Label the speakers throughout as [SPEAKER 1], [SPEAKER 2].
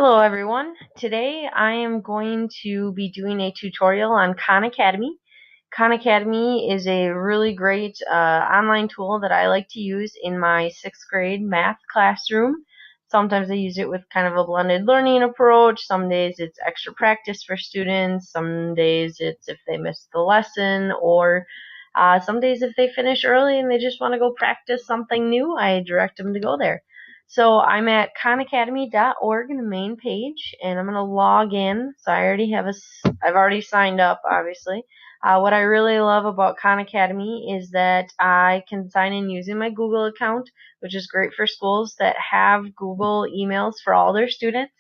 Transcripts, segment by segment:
[SPEAKER 1] Hello everyone. Today I am going to be doing a tutorial on Khan Academy. Khan Academy is a really great online tool that I like to use in my 6th grade math classroom. Sometimes I use it with kind of a blended learning approach. Some days it's extra practice for students. Some days it's if they missed the lesson, or some days if they finish early and they just want to go practice something new, I direct them to go there. So I'm at khanacademy.org in the main page, and I'm going to log in. So I've already signed up, obviously. What I really love about Khan Academy is that I can sign in using my Google account, which is great for schools that have Google emails for all their students.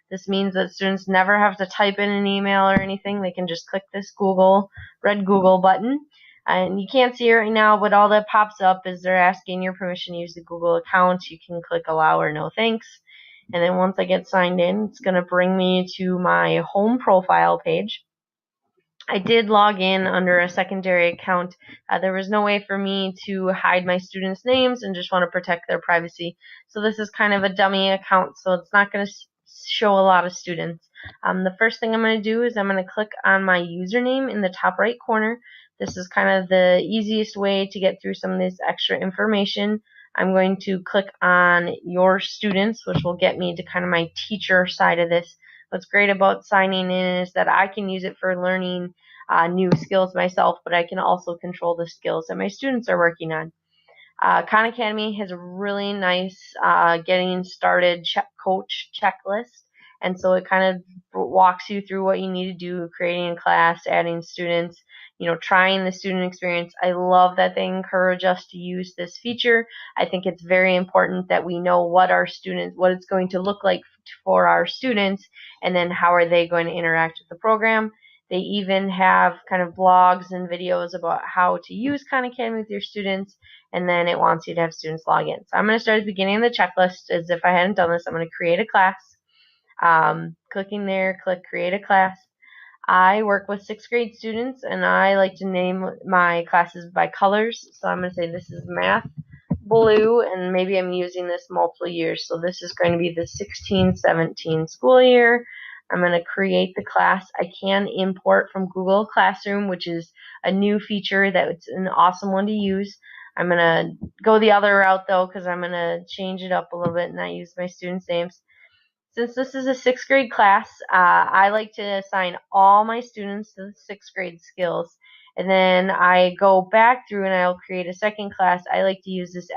[SPEAKER 1] This means that students never have to type in an email or anything. They can just click this red Google button. And you can't see it right now, but all that pops up is they're asking your permission to use the Google account. You can click allow or no thanks. And then once I get signed in, it's going to bring me to my home profile page. I did log in under a secondary account. There was no way for me to hide my students' names and just want to protect their privacy. So this is kind of a dummy account, so it's not going to show a lot of students. The first thing I'm going to do is I'm going to click on my username in the top right corner. This is kind of the easiest way to get through some of this extra information. I'm going to click on your students, which will get me to kind of my teacher side of this. What's great about signing in is that I can use it for learning new skills myself, but I can also control the skills that my students are working on. Khan Academy has a really nice getting started coach checklist, and so it kind of walks you through what you need to do, creating a class, adding students, trying the student experience. I love that they encourage us to use this feature. I think it's very important that we know what it's going to look like for our students, and then how are they going to interact with the program. They even have kind of blogs and videos about how to use Khan Academy with your students, and then it wants you to have students log in. So I'm going to start at the beginning of the checklist as if I hadn't done this. I'm going to create a class. Clicking there, click create a class. I work with 6th grade students, and I like to name my classes by colors. So I'm going to say this is math blue, and maybe I'm using this multiple years. So this is going to be the 16-17 school year. I'm going to create the class. I can import from Google Classroom, which is a new feature that's an awesome one to use. I'm going to go the other route though, because I'm going to change it up a little bit and I use my students' names. Since this is a 6th grade class, I like to assign all my students to the 6th grade skills. And then I go back through and I'll create a second class. I like to use this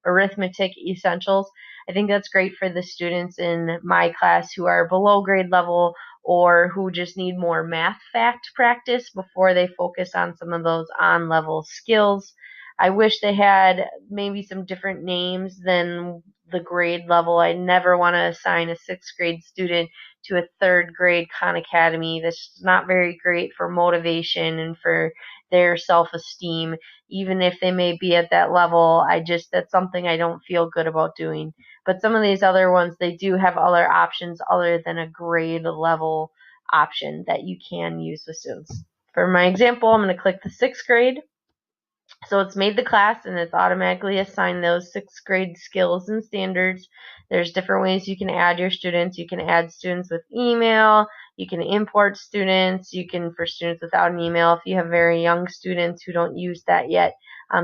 [SPEAKER 1] arithmetic essentials. I think that's great for the students in my class who are below grade level or who just need more math fact practice before they focus on some of those on-level skills. I wish they had maybe some different names than the grade level. I never want to assign a 6th grade student to a 3rd grade Khan Academy. That's not very great for motivation and for their self-esteem. Even if they may be at that level, that's something I don't feel good about doing. But some of these other ones, they do have other options other than a grade level option that you can use with students. For my example, I'm going to click the 6th grade. So it's made the class and it's automatically assigned those 6th grade skills and standards. There's different ways you can add your students. You can add students with email. You can import students. You can, for students without an email, if you have very young students who don't use that yet,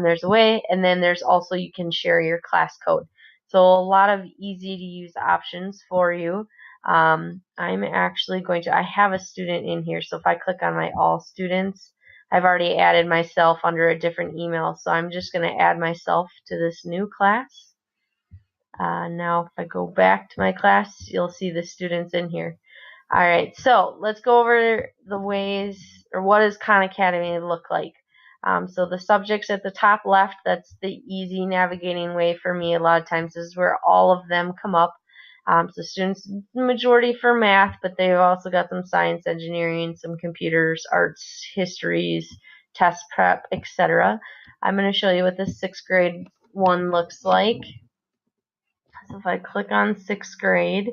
[SPEAKER 1] there's a way. And then there's also, you can share your class code. So a lot of easy to use options for you. I'm actually I have a student in here. So if I click on my all students, I've already added myself under a different email, so I'm just going to add myself to this new class. Now if I go back to my class, you'll see the students in here. Alright, so let's go over the ways, or what does Khan Academy look like. So the subjects at the top left, that's the easy navigating way for me a lot of times, is where all of them come up. So students, majority for math, but they've also got some science, engineering, some computers, arts, histories, test prep, etc. I'm going to show you what the 6th grade one looks like. So if I click on 6th grade,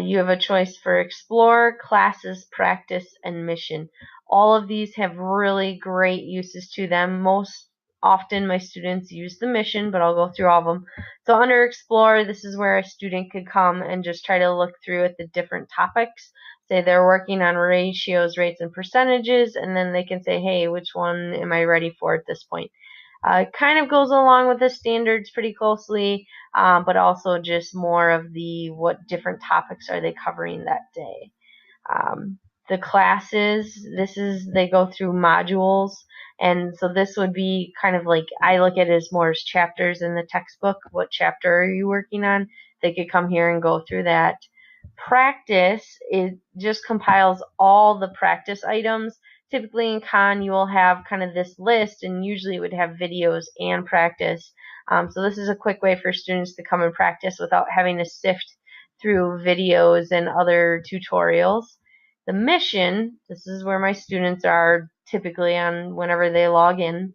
[SPEAKER 1] you have a choice for explore, classes, practice, and mission. All of these have really great uses to them. Most often my students use the mission, but I'll go through all of them. So under Explore, this is where a student could come and just try to look through at the different topics. Say they're working on ratios, rates, and percentages, and then they can say, hey, which one am I ready for at this point? It kind of goes along with the standards pretty closely, but also just more of the what different topics are they covering that day. The classes, they go through modules, and so this would be kind of like, I look at it as more as chapters in the textbook. What chapter are you working on? They could come here and go through that. Practice, it just compiles all the practice items. Typically in Khan, you will have kind of this list, and usually it would have videos and practice. So this is a quick way for students to come and practice without having to sift through videos and other tutorials. The mission, this is where my students are typically on whenever they log in.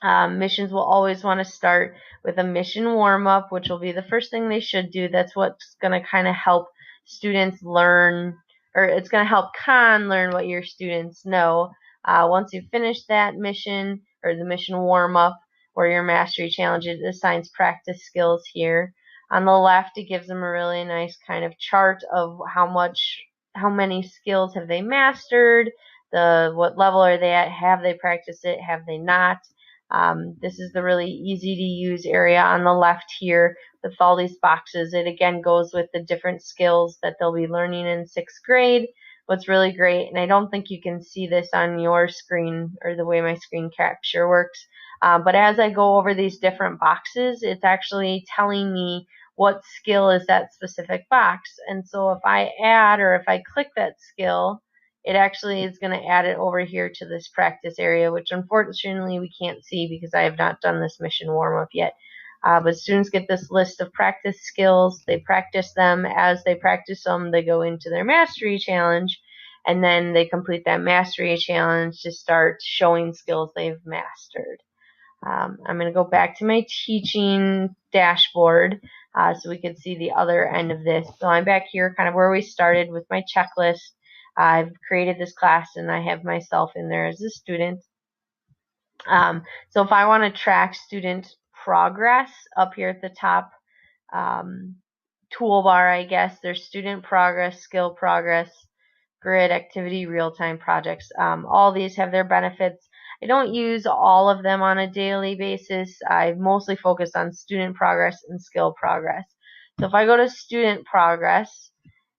[SPEAKER 1] Missions will always want to start with a mission warm-up, which will be the first thing they should do. That's what's going to kind of help students learn, or it's going to help Khan learn what your students know. Once you finish that mission, or the mission warm-up, or your mastery challenge, it assigns practice skills here. On the left, it gives them a really nice kind of chart of how many skills have they mastered, what level are they at, have they practiced it, have they not. This is the really easy to use area on the left here with all these boxes. It again goes with the different skills that they'll be learning in 6th grade. What's really great, and I don't think you can see this on your screen or the way my screen capture works, but as I go over these different boxes, it's actually telling me what skill is that specific box. And so if I add, or if I click that skill, it actually is going to add it over here to this practice area, which unfortunately we can't see because I have not done this mission warm-up yet. But students get this list of practice skills. They practice them. As they practice them, they go into their mastery challenge, and then they complete that mastery challenge to start showing skills they've mastered. I'm going to go back to my teaching dashboard so we can see the other end of this. So I'm back here kind of where we started with my checklist. I've created this class and I have myself in there as a student. So if I want to track student progress, up here at the top toolbar, I guess, there's student progress, skill progress, grid, activity, real-time projects. All these have their benefits. I don't use all of them on a daily basis. I mostly focus on student progress and skill progress. So if I go to student progress,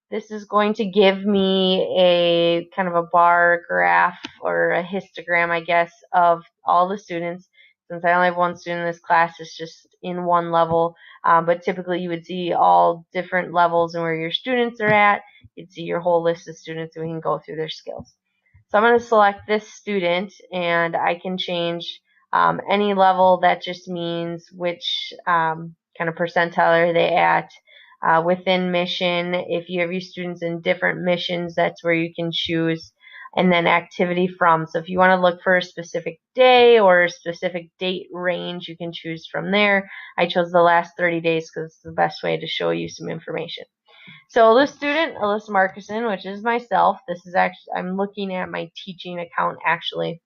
[SPEAKER 1] this is going to give me a kind of a bar graph or a histogram, I guess, of all the students. Since I only have one student in this class, it's just in one level. But typically you would see all different levels and where your students are at. You'd see your whole list of students and we can go through their skills. So I'm going to select this student and I can change any level. That just means which kind of percentile are they at. Within mission, if you have your students in different missions, that's where you can choose. And then activity from. So if you want to look for a specific day or a specific date range, you can choose from there. I chose the last 30 days because it's the best way to show you some information. So this student, Alyssa Markison, which is myself, this is actually, I'm looking at my teaching account actually.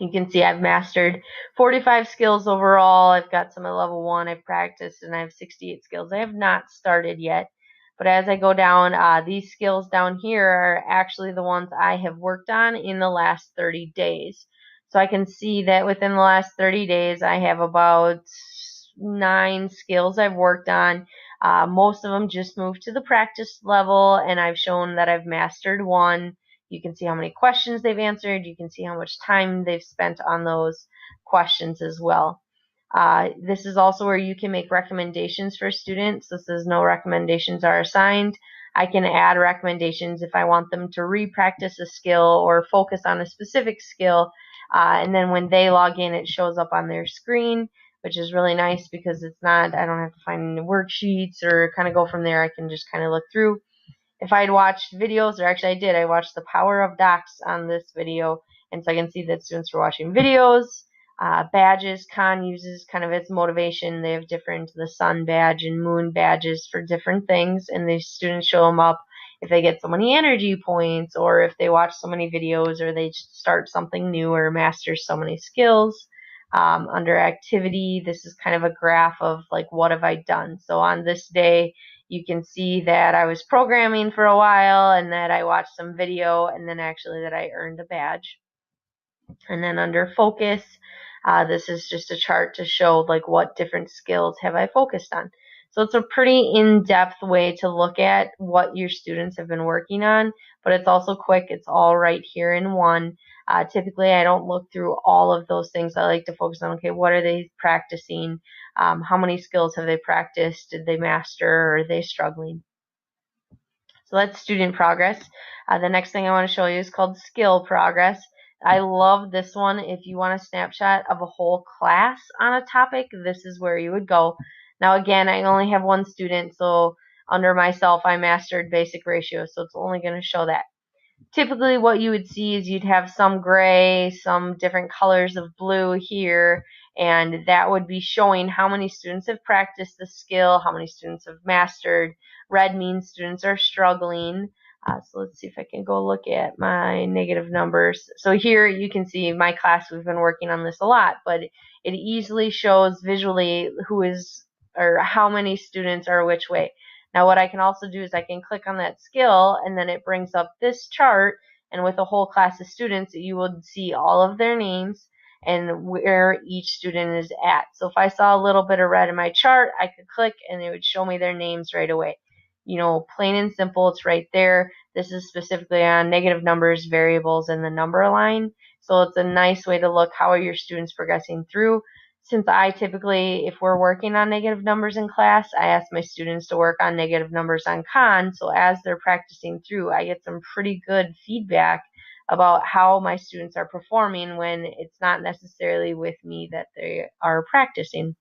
[SPEAKER 1] You can see I've mastered 45 skills overall. I've got some at level 1 I've practiced, and I have 68 skills. I have not started yet, but as I go down, these skills down here are actually the ones I have worked on in the last 30 days. So I can see that within the last 30 days, I have about 9 skills I've worked on. Most of them just moved to the practice level, and I've shown that I've mastered 1. You can see how many questions they've answered. You can see how much time they've spent on those questions as well. This is also where you can make recommendations for students. This says no recommendations are assigned. I can add recommendations if I want them to re-practice a skill or focus on a specific skill. And then when they log in, it shows up on their screen, which is really nice because it's not, I don't have to find worksheets or kind of go from there. I can just kind of look through. If I'd watched videos, or actually I did, I watched the power of docs on this video, and so I can see that students were watching videos. Badges, Khan uses kind of its motivation. They have different, the sun badge and moon badges for different things, and the students show them up if they get so many energy points, or if they watch so many videos, or they start something new, or master so many skills. Under activity, this is kind of a graph of like what have I done. So on this day, you can see that I was programming for a while and that I watched some video and then actually that I earned a badge. And then under focus, this is just a chart to show like what different skills have I focused on. So it's a pretty in-depth way to look at what your students have been working on, but it's also quick. It's all right here in one. Typically, I don't look through all of those things. I like to focus on, okay, what are they practicing? How many skills have they practiced? Did they master, or are they struggling? So that's student progress. The next thing I want to show you is called skill progress. I love this one. If you want a snapshot of a whole class on a topic, this is where you would go. Now again, I only have one student, so under myself I mastered basic ratio, so it's only going to show that. Typically what you would see is you'd have some gray, some different colors of blue here, and that would be showing how many students have practiced the skill, how many students have mastered. Red means students are struggling. So let's see if I can go look at my negative numbers. So here you can see my class, we've been working on this a lot, but it easily shows visually who is or how many students are which way. Now what I can also do is I can click on that skill and then it brings up this chart, and with a whole class of students you would see all of their names and where each student is at. So if I saw a little bit of red in my chart, I could click and it would show me their names right away. You know, plain and simple, it's right there. This is specifically on negative numbers, variables, and the number line. So it's a nice way to look how are your students progressing through. Since I typically, if we're working on negative numbers in class, I ask my students to work on negative numbers on con. So as they're practicing through, I get some pretty good feedback about how my students are performing when it's not necessarily with me that they are practicing.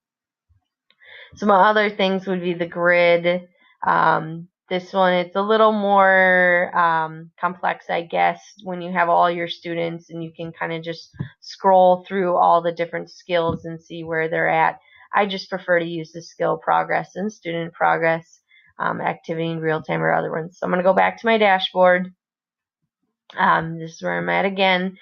[SPEAKER 1] Some other things would be the grid. This one, it's a little more complex, I guess, when you have all your students and you can kind of just scroll through all the different skills and see where they're at. I just prefer to use the skill progress and student progress, activity in real time, or other ones. So I'm going to go back to my dashboard. This is where I'm at again.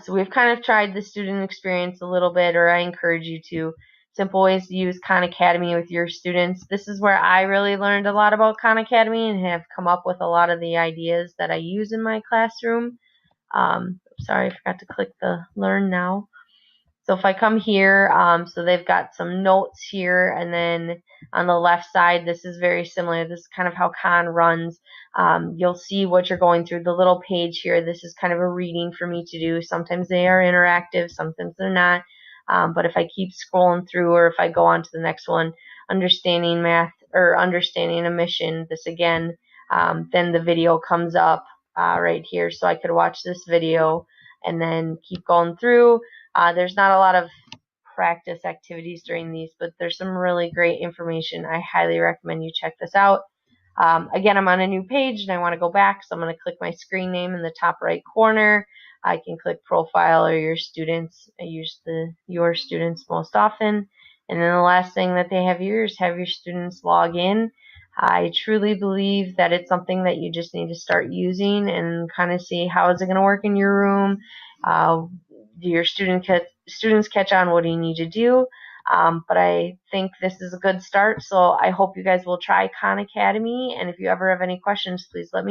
[SPEAKER 1] So we've kind of tried the student experience a little bit, or I encourage you to. Simple ways to use Khan Academy with your students. This is where I really learned a lot about Khan Academy and have come up with a lot of the ideas that I use in my classroom. Sorry, I forgot to click the Learn Now. So if I come here, so they've got some notes here, and then on the left side, this is very similar. This is kind of how Khan runs. You'll see what you're going through. The little page here, this is kind of a reading for me to do. Sometimes they are interactive, sometimes they're not. But if I keep scrolling through, or if I go on to the next one, understanding math or understanding a mission, this again, then the video comes up right here. So I could watch this video and then keep going through. There's not a lot of practice activities during these, but there's some really great information. I highly recommend you check this out. Again, I'm on a new page and I want to go back, so I'm going to click my screen name in the top right corner. I can click profile or your students. I use the your students most often. And then the last thing that they have here is have your students log in. I truly believe that it's something that you just need to start using and kind of see how is it going to work in your room. Do your students catch on? What do you need to do? But I think this is a good start, so I hope you guys will try Khan Academy, and if you ever have any questions, please let me know.